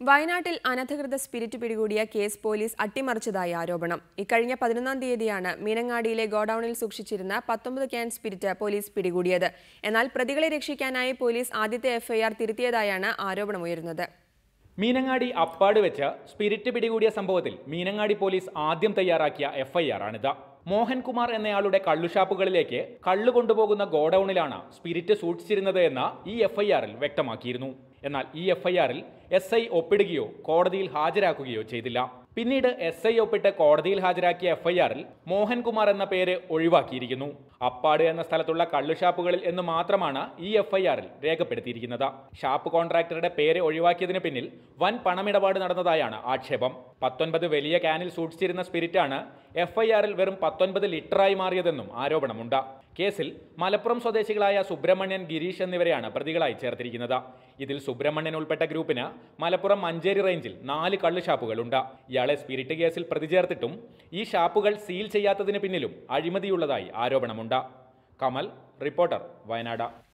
വയനാട്ടിൽ അനധികൃത സ്പിരിറ്റ് പിടികൂടിയ കേസ് പോലീസ് അട്ടിമറിച്ചതായി ആരോപണം. ഇക്കഴിഞ്ഞ 11-ാം തീയതിയാണ് മീനങ്ങാടിയിലെ ഗോഡൌണിൽ സൂക്ഷിച്ചിരുന്ന 19 ക്യാൻ സ്പിരിറ്റ് പോലീസ് പിടികൂടിയത്. എന്നാൽ പ്രതികളെ രക്ഷിക്കാനായി പോലീസ് ആദ്യത്തെ എഫ്ഐആർ തിരുത്തിയതായാണ് ആരോപണമുയരുന്നത്. മീനങ്ങാടി അപ്പാട് വെച്ച് സ്പിരിറ്റ് പിടികൂടിയ സംഭവത്തിൽ മീനങ്ങാടി പോലീസ് ആദ്യം തയ്യാറാക്കിയ എഫ്ഐആർ ആണിത്. മോഹൻകുമാർ എന്നയാളുടെ കള്ളുഷാപ്പുകളിലേക്ക് കള്ളു കൊണ്ടുപോകുന്ന ഗോഡൌണിലാണ് സ്പിരിറ്റ് സൂക്ഷിച്ചിരുന്നത് എന്ന് ഈ എഫ്ഐആറിൽ വ്യക്തമാക്കിയിരുന്നു. എന്നാൽ ഈ എഫ്ഐആറിൽ SI ഒപ്പിടുകയോ കോടതിയിൽ ഹാജരാക്കുകയോ ചെയ്തില്ല. പിന്നീട് SI ഒപ്പിട്ട് കോടതിയിൽ ഹാജരാക്കിയ എഫ്ഐആറിൽ മോഹൻകുമാർ എന്ന പേര് ഒഴിവാക്കിയിരിക്കുന്നു. അപ്പാട് എന്ന സ്ഥലത്തുള്ള കള്ളുഷാപ്പുകളിൽ എന്ന് മാത്രമാണ് ഈ എഫ്ഐആറിൽ രേഖപ്പെടുത്തിയിരിക്കുന്നത്. ഷാപ്പ് കോൺട്രാക്ടറുടെ പേര് ഒഴിവാക്കിയതിന് പിന്നിൽ വൻ പണമിടപാട് നടന്നതായാണ് ആക്ഷേപം. 19 വലിയ ക്യാനിൽ സൂക്ഷിച്ചിരുന്ന സ്പിരിറ്റാണ് എഫ്ഐആറിൽ വെറും 19 ലിറ്ററായി മാറിയതെന്നും ആരോപണമുണ്ട്. കേസിൽ മലപ്പുറം സ്വദേശികളായ സുബ്രഹ്മണ്യൻ, ഗിരീഷ് എന്നിവരെയാണ് പ്രതികളായി ചേർത്തിരിക്കുന്നത്. ഇതിൽ സുബ്രഹ്മണ്യൻ ഉൾപ്പെട്ട ഗ്രൂപ്പിന് മലപ്പുറം മഞ്ചേരി റേഞ്ചിൽ 4 കള്ളുഷാപ്പുകളുണ്ട്. ഇയാളെ സ്പിരിറ്റ് കേസിൽ പ്രതി ചേർത്തിട്ടും ഈ ഷാപ്പുകൾ സീൽ ചെയ്യാത്തതിന് പിന്നിലും അഴിമതിയുള്ളതായി ആരോപണമുണ്ട്. കമൽ, റിപ്പോർട്ടർ, വയനാട്.